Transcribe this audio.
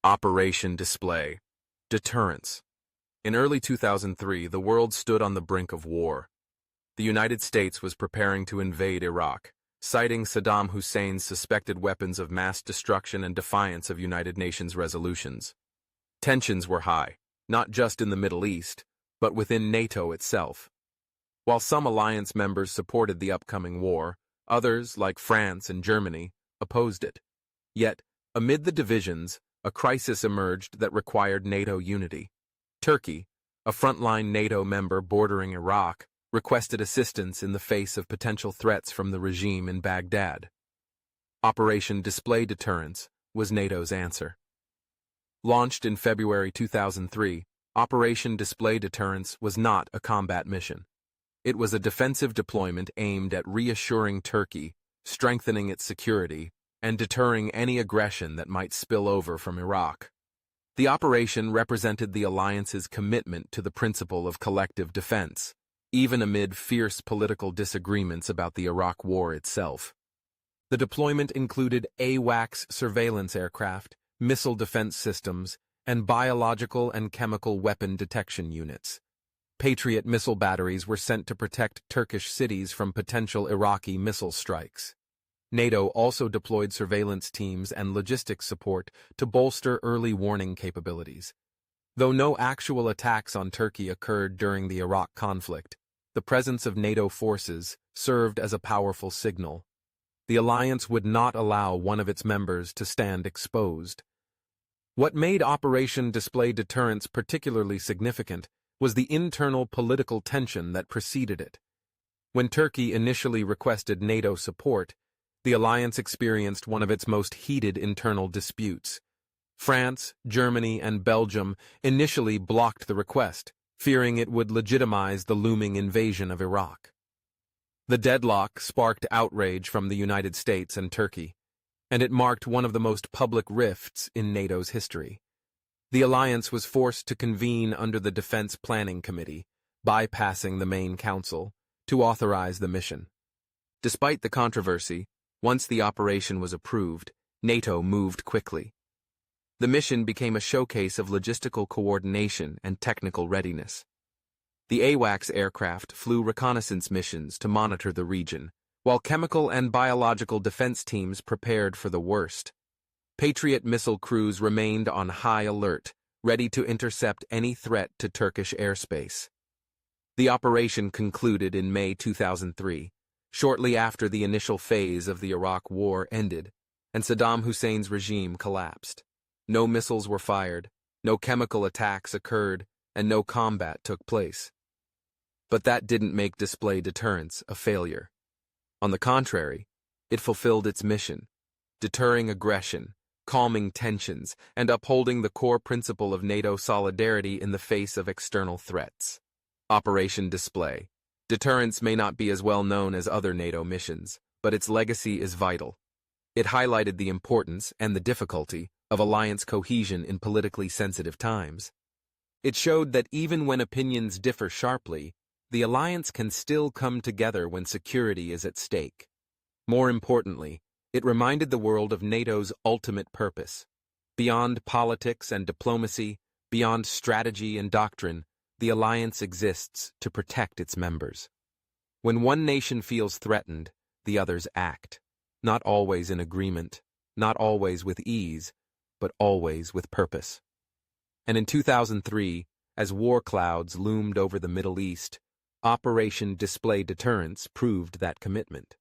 Operation Display. Deterrence. In early 2003, the world stood on the brink of war. The United States was preparing to invade Iraq, citing Saddam Hussein's suspected weapons of mass destruction and defiance of United Nations resolutions. Tensions were high, not just in the Middle East, but within NATO itself. While some alliance members supported the upcoming war, others, like France and Germany, opposed it. Yet, amid the divisions, a crisis emerged that required NATO unity. Turkey, a frontline NATO member bordering Iraq, requested assistance in the face of potential threats from the regime in Baghdad. Operation Display Deterrence was NATO's answer. Launched in February 2003, Operation Display Deterrence was not a combat mission. It was a defensive deployment aimed at reassuring Turkey, strengthening its security, and deterring any aggression that might spill over from Iraq. The operation represented the alliance's commitment to the principle of collective defense, even amid fierce political disagreements about the Iraq War itself. The deployment included AWACS surveillance aircraft, missile defense systems, and biological and chemical weapon detection units. Patriot missile batteries were sent to protect Turkish cities from potential Iraqi missile strikes. NATO also deployed surveillance teams and logistics support to bolster early warning capabilities. Though no actual attacks on Turkey occurred during the Iraq conflict, the presence of NATO forces served as a powerful signal. The alliance would not allow one of its members to stand exposed. What made Operation Display Deterrence particularly significant was the internal political tension that preceded it. When Turkey initially requested NATO support, the alliance experienced one of its most heated internal disputes. France, Germany, and Belgium initially blocked the request, fearing it would legitimize the looming invasion of Iraq. The deadlock sparked outrage from the United States and Turkey, and it marked one of the most public rifts in NATO's history. The alliance was forced to convene under the Defense Planning Committee, bypassing the main council, to authorize the mission. Despite the controversy, once the operation was approved, NATO moved quickly. The mission became a showcase of logistical coordination and technical readiness. The AWACS aircraft flew reconnaissance missions to monitor the region, while chemical and biological defense teams prepared for the worst. Patriot missile crews remained on high alert, ready to intercept any threat to Turkish airspace. The operation concluded in May 2003, shortly after the initial phase of the Iraq War ended, and Saddam Hussein's regime collapsed. No missiles were fired, no chemical attacks occurred, and no combat took place. But that didn't make Display Deterrence a failure. On the contrary, it fulfilled its mission, deterring aggression, calming tensions, and upholding the core principle of NATO solidarity in the face of external threats. Operation Display Deterrence may not be as well known as other NATO missions, but its legacy is vital. It highlighted the importance and the difficulty of alliance cohesion in politically sensitive times. It showed that even when opinions differ sharply, the alliance can still come together when security is at stake. More importantly, it reminded the world of NATO's ultimate purpose. Beyond politics and diplomacy, beyond strategy and doctrine, the alliance exists to protect its members. When one nation feels threatened, the others act, not always in agreement, not always with ease, but always with purpose. And in 2003, as war clouds loomed over the Middle East, Operation Display Deterrence proved that commitment.